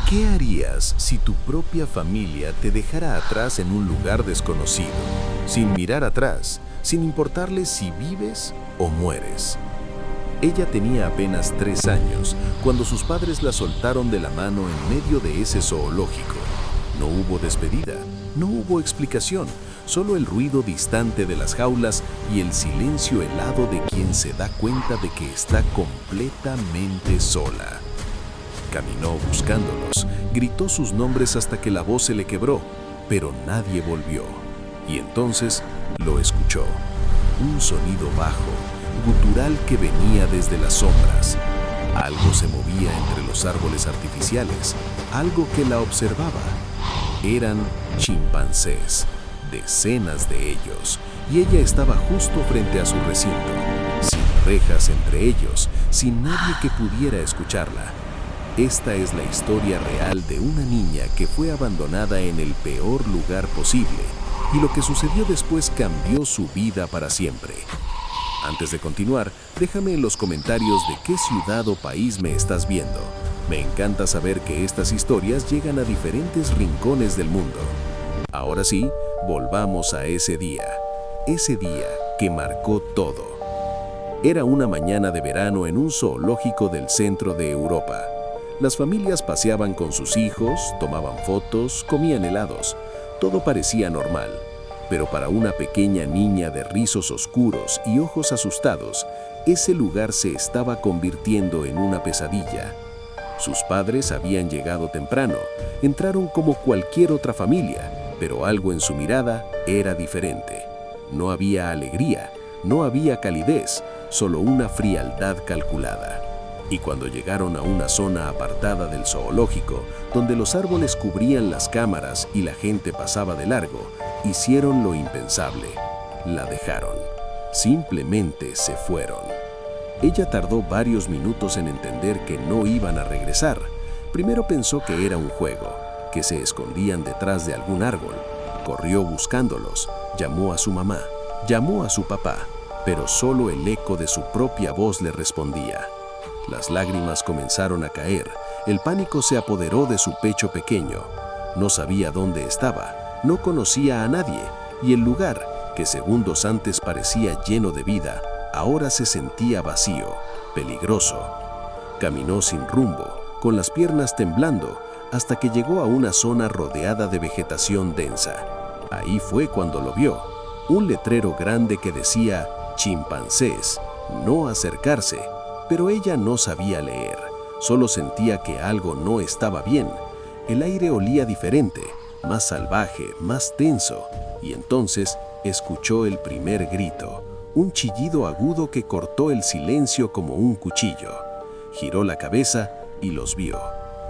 ¿Qué harías si tu propia familia te dejara atrás en un lugar desconocido, sin mirar atrás, sin importarle si vives o mueres? Ella tenía apenas 3 años cuando sus padres la soltaron de la mano en medio de ese zoológico. No hubo despedida, no hubo explicación, solo el ruido distante de las jaulas y el silencio helado de quien se da cuenta de que está completamente sola. Caminó buscándolos, gritó sus nombres hasta que la voz se le quebró, pero nadie volvió. Y entonces lo escuchó. Un sonido bajo, gutural que venía desde las sombras. Algo se movía entre los árboles artificiales, algo que la observaba. Eran chimpancés, decenas de ellos, y ella estaba justo frente a su recinto, sin rejas entre ellos, sin nadie que pudiera escucharla. Esta es la historia real de una niña que fue abandonada en el peor lugar posible, y lo que sucedió después cambió su vida para siempre. Antes de continuar, déjame en los comentarios de qué ciudad o país me estás viendo. Me encanta saber que estas historias llegan a diferentes rincones del mundo. Ahora sí, volvamos a ese día que marcó todo. Era una mañana de verano en un zoológico del centro de Europa. Las familias paseaban con sus hijos, tomaban fotos, comían helados. Todo parecía normal, pero para una pequeña niña de rizos oscuros y ojos asustados, ese lugar se estaba convirtiendo en una pesadilla. Sus padres habían llegado temprano, entraron como cualquier otra familia, pero algo en su mirada era diferente. No había alegría, no había calidez, solo una frialdad calculada. Y cuando llegaron a una zona apartada del zoológico, donde los árboles cubrían las cámaras y la gente pasaba de largo, hicieron lo impensable. La dejaron. Simplemente se fueron. Ella tardó varios minutos en entender que no iban a regresar. Primero pensó que era un juego, que se escondían detrás de algún árbol. Corrió buscándolos, llamó a su mamá, llamó a su papá, pero solo el eco de su propia voz le respondía. Las lágrimas comenzaron a caer, el pánico se apoderó de su pecho pequeño. No sabía dónde estaba, no conocía a nadie, y el lugar, que segundos antes parecía lleno de vida, ahora se sentía vacío, peligroso. Caminó sin rumbo, con las piernas temblando, hasta que llegó a una zona rodeada de vegetación densa. Ahí fue cuando lo vio, un letrero grande que decía «Chimpancés, no acercarse». Pero ella no sabía leer, solo sentía que algo no estaba bien. El aire olía diferente, más salvaje, más tenso, y entonces escuchó el primer grito, un chillido agudo que cortó el silencio como un cuchillo. Giró la cabeza y los vio.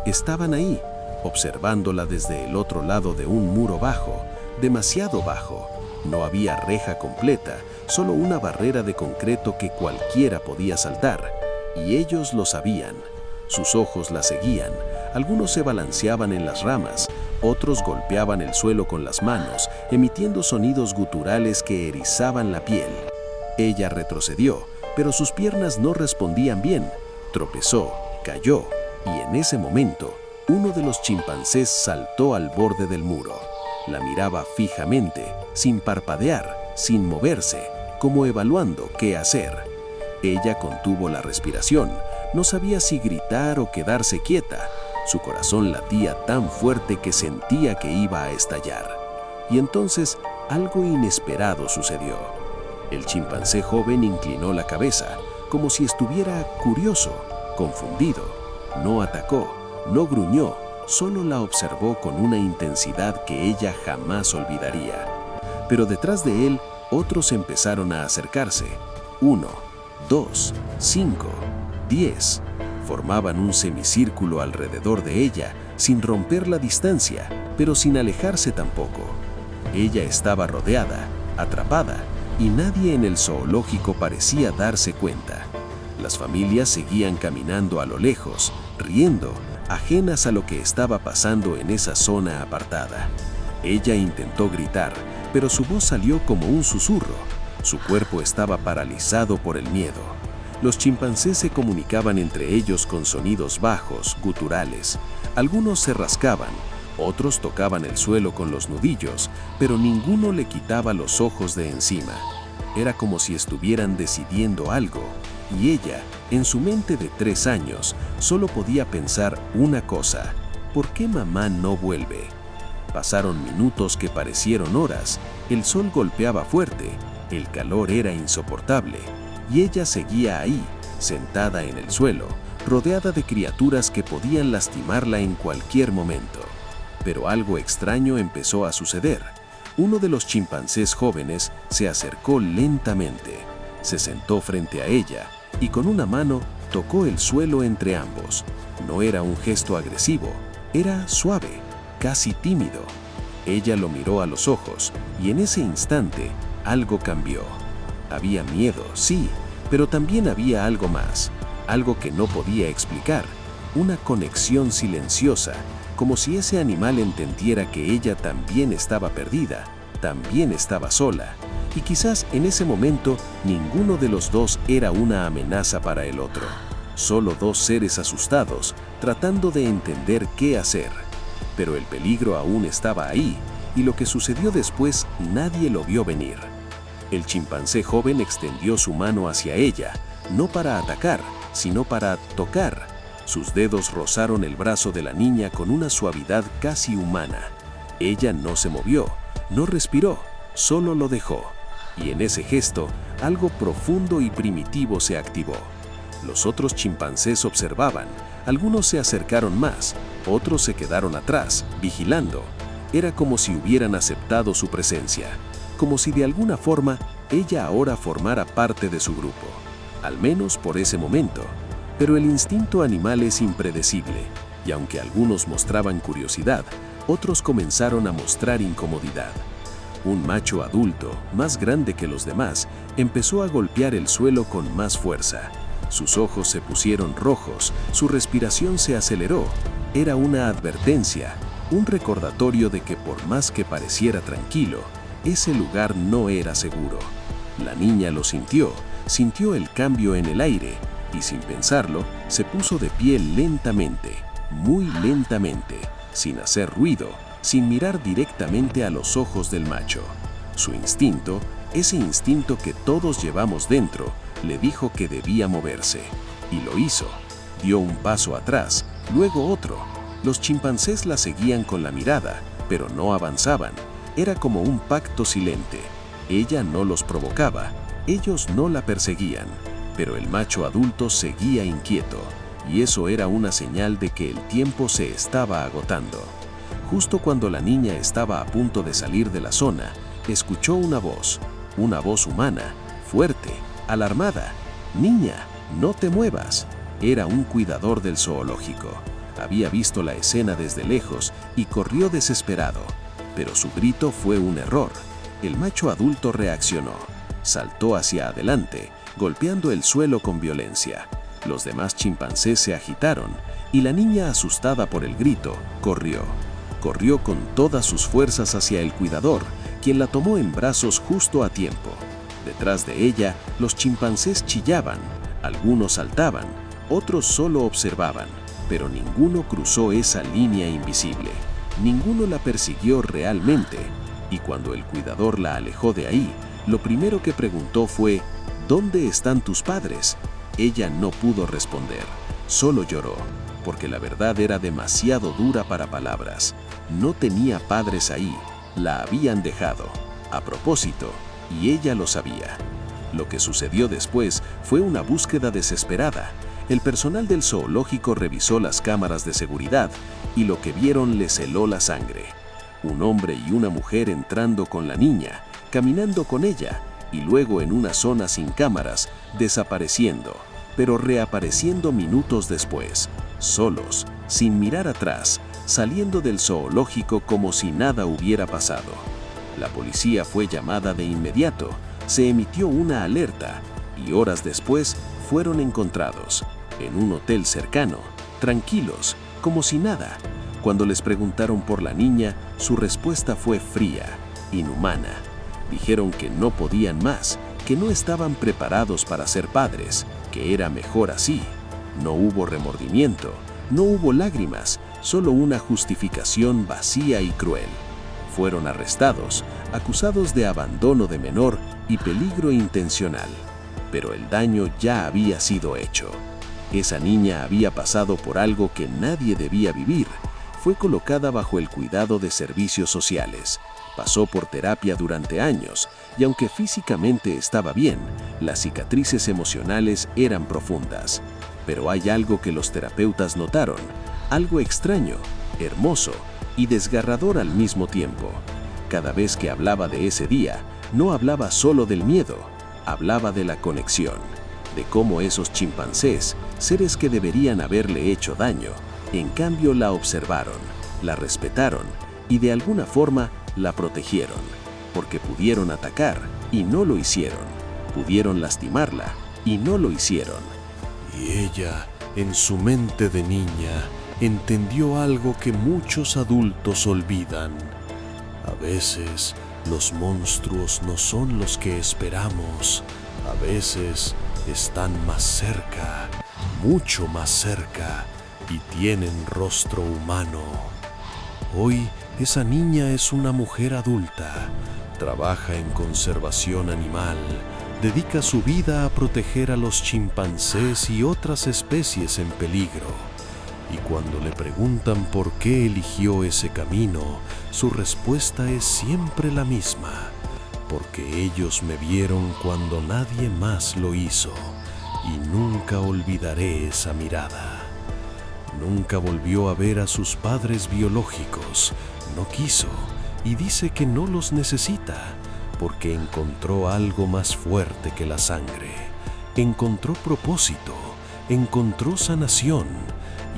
Estaban ahí, observándola desde el otro lado de un muro bajo, demasiado bajo. No había reja completa, solo una barrera de concreto que cualquiera podía saltar. Y ellos lo sabían. Sus ojos la seguían. Algunos se balanceaban en las ramas, otros golpeaban el suelo con las manos, emitiendo sonidos guturales que erizaban la piel. Ella retrocedió, pero sus piernas no respondían bien. Tropezó, cayó, y en ese momento, uno de los chimpancés saltó al borde del muro. La miraba fijamente, sin parpadear, sin moverse, como evaluando qué hacer. Ella contuvo la respiración, no sabía si gritar o quedarse quieta. Su corazón latía tan fuerte que sentía que iba a estallar. Y entonces algo inesperado sucedió. El chimpancé joven inclinó la cabeza, como si estuviera curioso, confundido. No atacó, no gruñó, solo la observó con una intensidad que ella jamás olvidaría. Pero detrás de él, otros empezaron a acercarse. 1, 2, 5, 10. Formaban un semicírculo alrededor de ella, sin romper la distancia, pero sin alejarse tampoco. Ella estaba rodeada, atrapada, y nadie en el zoológico parecía darse cuenta. Las familias seguían caminando a lo lejos, riendo, ajenas a lo que estaba pasando en esa zona apartada. Ella intentó gritar, pero su voz salió como un susurro. Su cuerpo estaba paralizado por el miedo. Los chimpancés se comunicaban entre ellos con sonidos bajos, guturales. Algunos se rascaban, otros tocaban el suelo con los nudillos, pero ninguno le quitaba los ojos de encima. Era como si estuvieran decidiendo algo, y ella, en su mente de 3 años, solo podía pensar una cosa: ¿por qué mamá no vuelve? Pasaron minutos que parecieron horas, el sol golpeaba fuerte, el calor era insoportable, y ella seguía ahí, sentada en el suelo, rodeada de criaturas que podían lastimarla en cualquier momento. Pero algo extraño empezó a suceder. Uno de los chimpancés jóvenes se acercó lentamente, se sentó frente a ella y con una mano tocó el suelo entre ambos. No era un gesto agresivo, era suave, casi tímido. Ella lo miró a los ojos y en ese instante algo cambió. Había miedo, sí, pero también había algo más, algo que no podía explicar, una conexión silenciosa, como si ese animal entendiera que ella también estaba perdida, también estaba sola, y quizás en ese momento ninguno de los dos era una amenaza para el otro, solo dos seres asustados, tratando de entender qué hacer. Pero el peligro aún estaba ahí, y lo que sucedió después nadie lo vio venir. El chimpancé joven extendió su mano hacia ella, no para atacar, sino para tocar. Sus dedos rozaron el brazo de la niña con una suavidad casi humana. Ella no se movió, no respiró, solo lo dejó. Y en ese gesto, algo profundo y primitivo se activó. Los otros chimpancés observaban, algunos se acercaron más, otros se quedaron atrás, vigilando. Era como si hubieran aceptado su presencia, como si de alguna forma ella ahora formara parte de su grupo, al menos por ese momento. Pero el instinto animal es impredecible, y aunque algunos mostraban curiosidad, otros comenzaron a mostrar incomodidad. Un macho adulto, más grande que los demás, empezó a golpear el suelo con más fuerza. Sus ojos se pusieron rojos, su respiración se aceleró. Era una advertencia, un recordatorio de que por más que pareciera tranquilo, ese lugar no era seguro. La niña lo sintió el cambio en el aire, y sin pensarlo, se puso de pie lentamente, muy lentamente, sin hacer ruido, sin mirar directamente a los ojos del macho. Su instinto, ese instinto que todos llevamos dentro, le dijo que debía moverse, y lo hizo. Dio un paso atrás, luego otro. Los chimpancés la seguían con la mirada, pero no avanzaban. Era como un pacto silente. Ella no los provocaba, ellos no la perseguían, pero el macho adulto seguía inquieto, y eso era una señal de que el tiempo se estaba agotando. Justo cuando la niña estaba a punto de salir de la zona, escuchó una voz humana, fuerte, alarmada. «Niña, no te muevas». Era un cuidador del zoológico. Había visto la escena desde lejos y corrió desesperado, pero su grito fue un error. El macho adulto reaccionó, saltó hacia adelante, golpeando el suelo con violencia. Los demás chimpancés se agitaron y la niña, asustada por el grito, corrió. Corrió con todas sus fuerzas hacia el cuidador, quien la tomó en brazos justo a tiempo. Detrás de ella, los chimpancés chillaban, algunos saltaban, otros solo observaban, pero ninguno cruzó esa línea invisible. Ninguno la persiguió realmente, y cuando el cuidador la alejó de ahí, lo primero que preguntó fue: «¿Dónde están tus padres?». Ella no pudo responder, solo lloró, porque la verdad era demasiado dura para palabras. No tenía padres ahí, la habían dejado, a propósito, y ella lo sabía. Lo que sucedió después fue una búsqueda desesperada. El personal del zoológico revisó las cámaras de seguridad y lo que vieron les heló la sangre. Un hombre y una mujer entrando con la niña, caminando con ella, y luego en una zona sin cámaras, desapareciendo, pero reapareciendo minutos después, solos, sin mirar atrás, saliendo del zoológico como si nada hubiera pasado. La policía fue llamada de inmediato, se emitió una alerta, y horas después fueron encontrados, en un hotel cercano, tranquilos, como si nada. Cuando les preguntaron por la niña, su respuesta fue fría, inhumana. Dijeron que no podían más, que no estaban preparados para ser padres, que era mejor así. No hubo remordimiento, no hubo lágrimas, solo una justificación vacía y cruel. Fueron arrestados, acusados de abandono de menor y peligro intencional. Pero el daño ya había sido hecho. Esa niña había pasado por algo que nadie debía vivir. Fue colocada bajo el cuidado de servicios sociales. Pasó por terapia durante años y aunque físicamente estaba bien, las cicatrices emocionales eran profundas. Pero hay algo que los terapeutas notaron, algo extraño, hermoso y desgarrador al mismo tiempo. Cada vez que hablaba de ese día, no hablaba solo del miedo, hablaba de la conexión, de cómo esos chimpancés, seres que deberían haberle hecho daño, en cambio la observaron, la respetaron y de alguna forma la protegieron, porque pudieron atacar y no lo hicieron, pudieron lastimarla y no lo hicieron. Y ella, en su mente de niña, entendió algo que muchos adultos olvidan. A veces, los monstruos no son los que esperamos. A veces, están más cerca, mucho más cerca, y tienen rostro humano. Hoy, esa niña es una mujer adulta. Trabaja en conservación animal. Dedica su vida a proteger a los chimpancés y otras especies en peligro. Y cuando le preguntan por qué eligió ese camino, su respuesta es siempre la misma. Porque ellos me vieron cuando nadie más lo hizo, y nunca olvidaré esa mirada. Nunca volvió a ver a sus padres biológicos, no quiso, y dice que no los necesita, porque encontró algo más fuerte que la sangre. Encontró propósito, encontró sanación,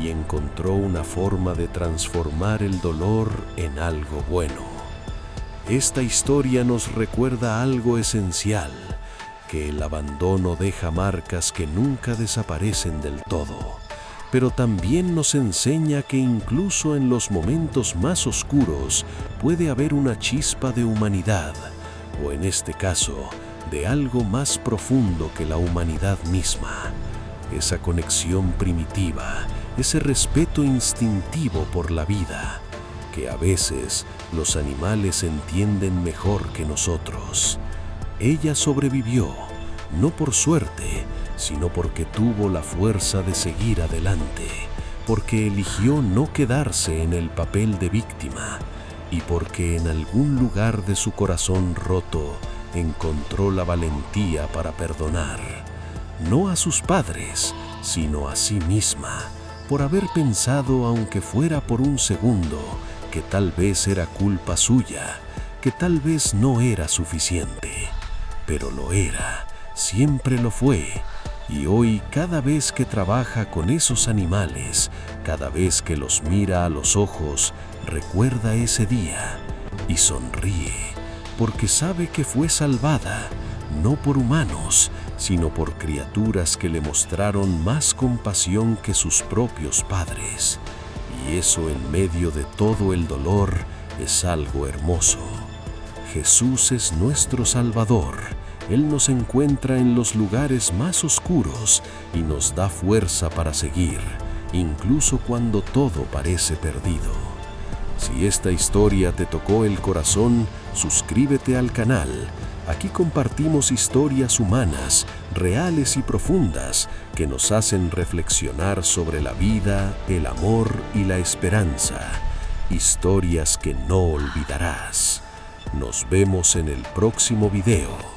y encontró una forma de transformar el dolor en algo bueno. Esta historia nos recuerda algo esencial, que el abandono deja marcas que nunca desaparecen del todo, pero también nos enseña que incluso en los momentos más oscuros puede haber una chispa de humanidad, o en este caso, de algo más profundo que la humanidad misma. Esa conexión primitiva, ese respeto instintivo por la vida, que a veces los animales entienden mejor que nosotros. Ella sobrevivió, no por suerte, sino porque tuvo la fuerza de seguir adelante, porque eligió no quedarse en el papel de víctima, y porque en algún lugar de su corazón roto encontró la valentía para perdonar, no a sus padres, sino a sí misma, por haber pensado, aunque fuera por un segundo, que tal vez era culpa suya, que tal vez no era suficiente. Pero lo era, siempre lo fue, y hoy cada vez que trabaja con esos animales, cada vez que los mira a los ojos, recuerda ese día y sonríe, porque sabe que fue salvada, no por humanos, sino por criaturas que le mostraron más compasión que sus propios padres. Y eso en medio de todo el dolor es algo hermoso. Jesús es nuestro Salvador. Él nos encuentra en los lugares más oscuros y nos da fuerza para seguir, incluso cuando todo parece perdido. Si esta historia te tocó el corazón, suscríbete al canal. Aquí compartimos historias humanas, reales y profundas, que nos hacen reflexionar sobre la vida, el amor y la esperanza. Historias que no olvidarás. Nos vemos en el próximo video.